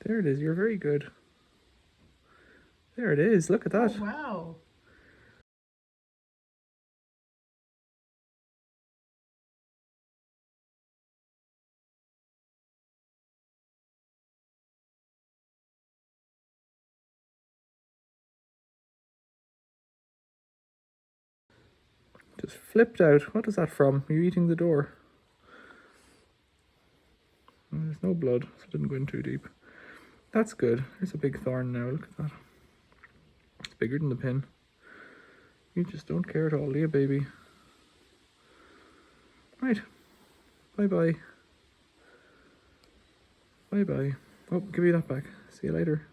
There it is. You're very good. There it is. Look at that. Oh, wow. Just flipped out. What is that from? Are you eating the door? There's no blood, so it didn't go in too deep. That's good. There's a big thorn now. Look at that. It's bigger than the pin. You just don't care at all, do you, baby? Right. Bye-bye. Bye-bye. Oh, give me that back. See you later.